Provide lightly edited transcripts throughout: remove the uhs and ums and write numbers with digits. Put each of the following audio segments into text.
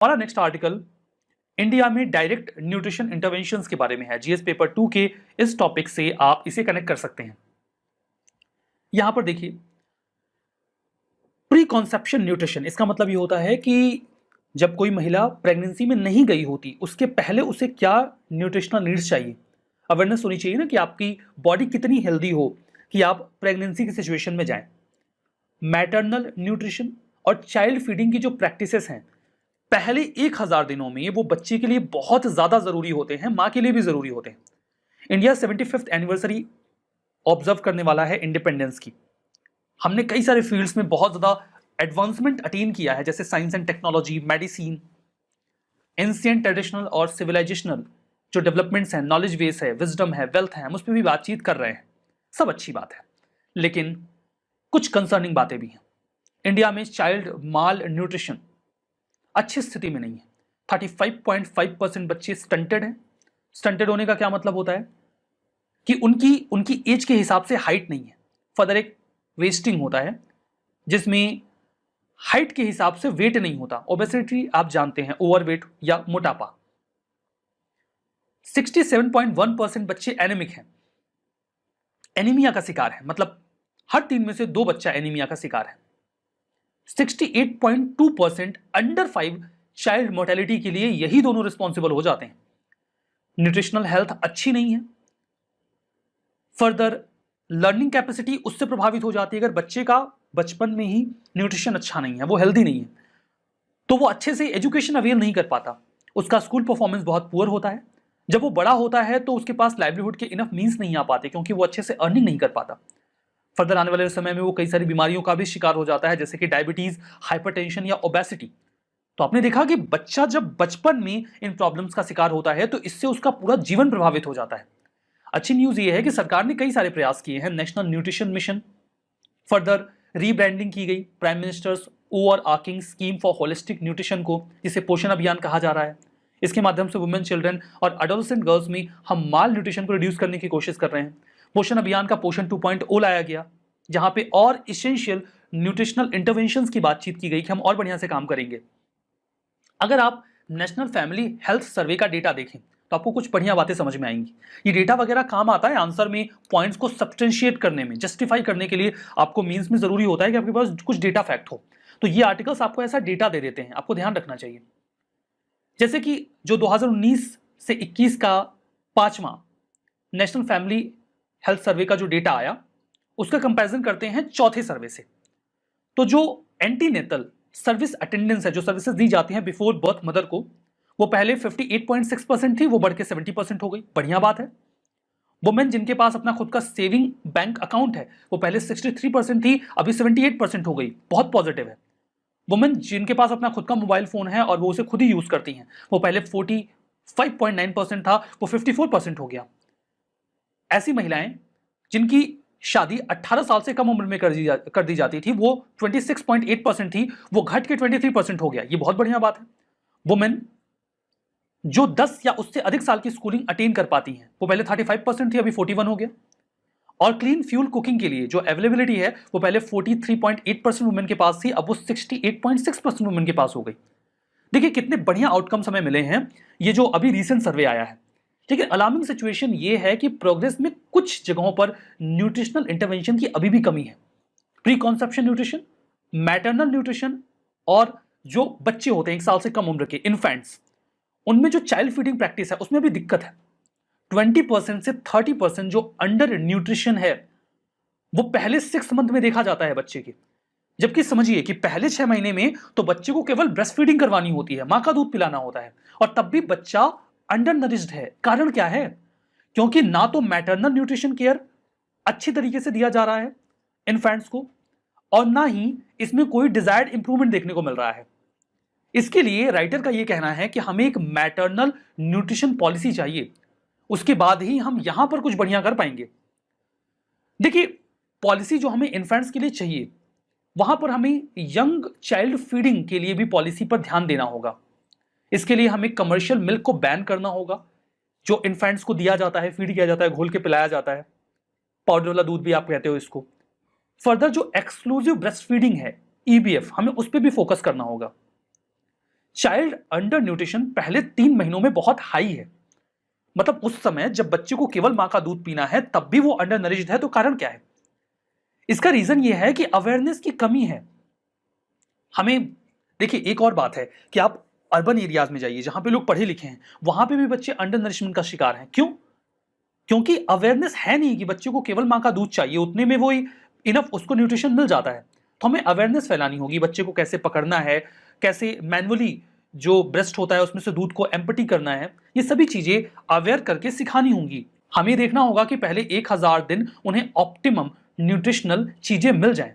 हमारा next article India में direct nutrition interventions के बारे में है। जीएस पेपर 2 के इस टॉपिक से आप इसे कनेक्ट कर सकते हैं। यहां पर देखिए, प्री कॉन्सेप्शन न्यूट्रिशन, इसका मतलब ये होता है कि जब कोई महिला प्रेगनेंसी में नहीं गई होती, उसके पहले उसे क्या न्यूट्रिशनल नीड्स चाहिए। अवेयरनेस होनी चाहिए ना कि आपकी बॉडी कितनी हेल्दी हो कि आप प्रेगनेंसी की सिचुएशन में जाएं। मैटरनल न्यूट्रिशन और चाइल्ड फीडिंग की जो प्रैक्टिसेस हैं, पहले 1000 दिनों में वो बच्चे के लिए बहुत ज्यादा जरूरी होते हैं, मां के लिए भी जरूरी होते हैं। इंडिया 75th एनिवर्सरी ऑब्जर्व करने वाला है इंडिपेंडेंस की। हमने कई सारे फील्ड्स में बहुत ज्यादा एडवांसमेंट अटेन किया है, जैसे science and technology, medicine, ancient traditional और सिविलाइजेशनल जो डेवलपमेंट्स हैं, नॉलेज बेस है, विजडम है, वेल्थ है, हम उस पर भी बातचीत कर रहे हैं। सब अच्छी बात है, लेकिन कुछ कंसर्निंग बातें भी हैं। इंडिया में चाइल्ड माल न्यूट्रिशन अच्छी स्थिति में नहीं है। 35.5% बच्चे स्टंटेड हैं। स्टंटेड होने का क्या मतलब होता है कि उनकी एज के हिसाब से हाइट नहीं है। फर्दर एक वेस्टिंग होता है जिसमें हाइट के हिसाब से वेट नहीं होता। ओबेसिटी आप जानते हैं, ओवरवेट या मोटापा। 67.1% बच्चे एनीमिक हैं, एनीमिया का शिकार है, मतलब हर 3 में से 2 बच्चा एनीमिया का शिकार है। 68.2% अंडर 5 चाइल्ड मोर्टेलिटी के लिए यही दोनों रिस्पॉन्सिबल हो जाते हैं। न्यूट्रिशनल हेल्थ अच्छी नहीं है। फर्दर लर्निंग कैपेसिटी उससे प्रभावित हो जाती है। अगर बच्चे का बचपन में ही न्यूट्रिशन अच्छा नहीं है, वो हेल्दी नहीं है, तो वो अच्छे से एजुकेशन अवेयर नहीं कर पाता, उसका स्कूल परफॉर्मेंस बहुत पुअर होता है। जब वो बड़ा होता है तो उसके पास लाइवलीहुड के इनफ मींस नहीं आ पाते, क्योंकि वो अच्छे से अर्निंग नहीं कर पाता। फर्दर आने वाले समय में वो कई सारी बीमारियों का भी शिकार हो जाता है, जैसे कि डायबिटीज, हाइपरटेंशन या ओबेसिटी। तो आपने देखा कि बच्चा जब बचपन में इन प्रॉब्लम्स का शिकार होता है तो इससे उसका पूरा जीवन प्रभावित हो जाता है। अच्छी न्यूज ये है कि सरकार ने कई सारे प्रयास किए हैं। National nutrition mission, further rebranding की गई prime minister's overarching scheme for holistic nutrition को, जिसे पोषण अभियान कहा जा रहा है। इसके माध्यम से वुमेन, चिल्ड्रन और एडोलसेंट गर्ल्स में हम माल न्यूट्रिशन को रिड्यूस करने की कोशिश कर रहे हैं। पोषण अभियान का पोषण 2.0 लाया गया, जहां पे और इसेंशियल न्यूट्रिशनल इंटरवेंशंस की बातचीत की गई कि हम और बढ़िया से काम करेंगे। अगर आप नेशनल फैमिली हेल्थ सर्वे का डेटा देखें तो आपको कुछ बढ़िया बातें समझ में आएंगी। ये डेटा वगैरह काम आता है आंसर में, पॉइंट्स को सब्सटेंशिएट करने में, जस्टिफाई करने के लिए आपको मीन्स में जरूरी होता है कि आपके पास कुछ डेटा फैक्ट हो। तो ये आर्टिकल्स आपको ऐसा डेटा दे देते हैं, आपको ध्यान रखना चाहिए। जैसे कि जो 2019 से 21 का 5वां नेशनल फैमिली हेल्थ सर्वे का जो डेटा आया, उसका कंपैरिजन करते हैं चौथे सर्वे से। तो जो एंटीनेटल सर्विस अटेंडेंस है, जो सर्विसेज दी जाती हैं बिफोर बर्थ मदर को, वो पहले 58.6% थी, वो बढ़ के 70% हो गई। बढ़िया बात है। वुमेन जिनके पास अपना खुद का सेविंग बैंक अकाउंट है, वो पहले 63% थी, अभी 78% हो गई। बहुत पॉजिटिव है। वुमेन जिनके पास अपना खुद का मोबाइल फोन है और वो उसे खुद ही यूज करती हैं, वो पहले 45.9% था, वो 54% हो गया। ऐसी महिलाएं जिनकी शादी 18 साल से कम उम्र में कर दी जाती थी, वो 26.8% थी, वो घट के 23% हो गया। ये बहुत बढ़िया बात है। वुमेन जो 10 या उससे अधिक साल की स्कूलिंग अटेन कर पाती हैं, वो पहले 35% थी, अभी 41 हो गया। और क्लीन फ्यूल कुकिंग के लिए जो अवेलेबिलिटी है, वो पहले 43.8% वुमेन के पास थी, अब वो 68.6% वुमेन के पास हो गई। देखिए कितने बढ़िया आउटकम्स हमें मिले हैं, ये जो अभी रिसेंट सर्वे आया है। लेकिन अलार्मिंग सिचुएशन ये है कि प्रोग्रेस में कुछ जगहों पर न्यूट्रिशनल इंटरवेंशन की अभी भी कमी है। Pre conception nutrition, maternal nutrition, और जो बच्चे होते हैं 1 साल से कम उम्र के इन्फेंट्स, उनमें जो चाइल्ड फीडिंग प्रैक्टिस है उसमें भी दिक्कत है। 20% से 30% जो अंडर न्यूट्रिशन है वो पहले 6 मंथ में देखा जाता है बच्चे के। जबकि समझिए कि पहले 6 महीने में तो बच्चे को केवल ब्रेस्ट फीडिंग करवानी होती है, मां का दूध पिलाना होता है, और तब भी बच्चा अंडर नरिश्ड है। कारण क्या है? क्योंकि ना तो मैटरनल न्यूट्रिशन केयर अच्छी तरीके से दिया जा रहा है इन्फेंट्स को, और ना ही इसमें कोई डिजायर्ड इंप्रूवमेंट देखने को मिल रहा है। इसके लिए राइटर का यह कहना है कि हमें एक मैटरनल न्यूट्रिशन पॉलिसी चाहिए, उसके बाद ही हम यहां पर कुछ बढ़िया कर पाएंगे। देखिए, पॉलिसी जो हमें इन्फेंट्स के लिए चाहिए, वहां पर हमें यंग चाइल्ड फीडिंग के लिए भी पॉलिसी पर ध्यान देना होगा। इसके लिए हमें कमर्शियल मिल्क को बैन करना होगा, जो इन्फेंट्स को दिया जाता है, फीड किया जाता है, घोल के पिलाया जाता है, पाउडर वाला दूध भी आप कहते हो इसको। फर्दर जो एक्सक्लूसिव ब्रेस्ट फीडिंग है, ईबीएफ, हमें उस पर भी फोकस करना होगा। चाइल्ड अंडर न्यूट्रिशन पहले 3 महीनों में बहुत हाई है। मतलब उस समय जब बच्चे को केवल मां का दूध पीना है तब भी वो अंडर नरिश्ड है। तो कारण क्या है? इसका रीजन ये है कि अवेयरनेस की कमी है। हमें देखिए, एक और बात है कि आप अर्बन एरियाज में जाइए जहां पे लोग पढ़े लिखे हैं, वहां पे भी बच्चे अंडर नरिशमेंट का शिकार हैं। क्यों? क्योंकि अवेयरनेस है नहीं कि बच्चे को केवल मां का दूध चाहिए, उतने में वो इनफ उसको न्यूट्रिशन मिल जाता है। तो हमें अवेयरनेस फैलानी होगी, बच्चे को कैसे पकड़ना है, कैसे मैनुअली जो ब्रेस्ट होता है उसमें से दूध को एम्पटी करना है, ये सभी चीजें अवेयर करके सिखानी होंगी। हमें देखना होगा कि पहले 1000 दिन उन्हें ऑप्टिमम न्यूट्रिशनल चीजें मिल जाएं।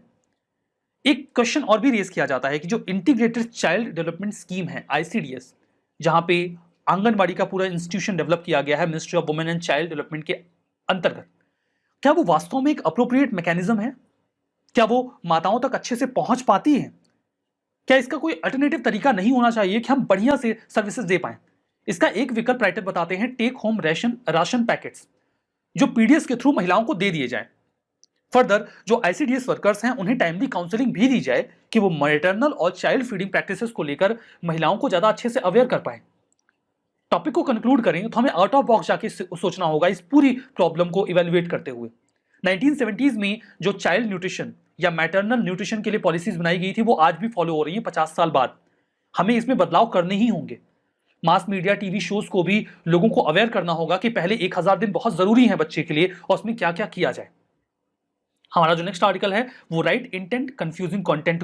एक क्वेश्चन और भी रेज किया जाता है कि जो इंटीग्रेटेड चाइल्ड डेवलपमेंट स्कीम है आईसीडीएस, जहां पे आंगनबाड़ी का पूरा इंस्टीट्यूशन डेवलप किया गया है ministry of women and child development के अंतर्गत, क्या वो वास्तव में एक अप्रोप्रिएट मैकेनिज्म है? क्या वो माताओं तक अच्छे से पहुंच पाती है? क्या इसका कोई अल्टरनेटिव तरीका नहीं होना चाहिए कि हम बढ़िया से सर्विसेज दे पाएं? इसका एक विकल्प राइटर बताते हैं, टेक होम राशन पैकेट्स जो पीडीएस के थ्रू महिलाओं को दे दिए जाए। फर्दर जो आईसीडीएस वर्कर्स हैं उन्हें टाइमली काउंसलिंग भी दी जाए कि वो मैटरनल और चाइल्ड फीडिंग प्रैक्टिसेस को लेकर महिलाओं को ज्यादा अच्छे से अवेयर कर पाए। टॉपिक को कंक्लूड करें तो हमें आउट ऑफ बॉक्स जाके सोचना होगा इस पूरी प्रॉब्लम को इवेल्युएट करते हुए। 1970s में जो चाइल्ड न्यूट्रिशन या मैटरनल न्यूट्रिशन के लिए पॉलिसीज बनाई गई थी वो आज भी फॉलो हो रही है 50 साल बाद। हमें इसमें बदलाव करने ही होंगे। मास मीडिया टीवी शोज को भी लोगों को अवेयर करना होगा कि पहले 1000 दिन बहुत जरूरी है बच्चे के लिए और उसमें क्या क्या किया जाए। हमारा जो नेक्स्ट आर्टिकल है वो राइट इंटेंट कंफ्यूजिंग कंटेंट को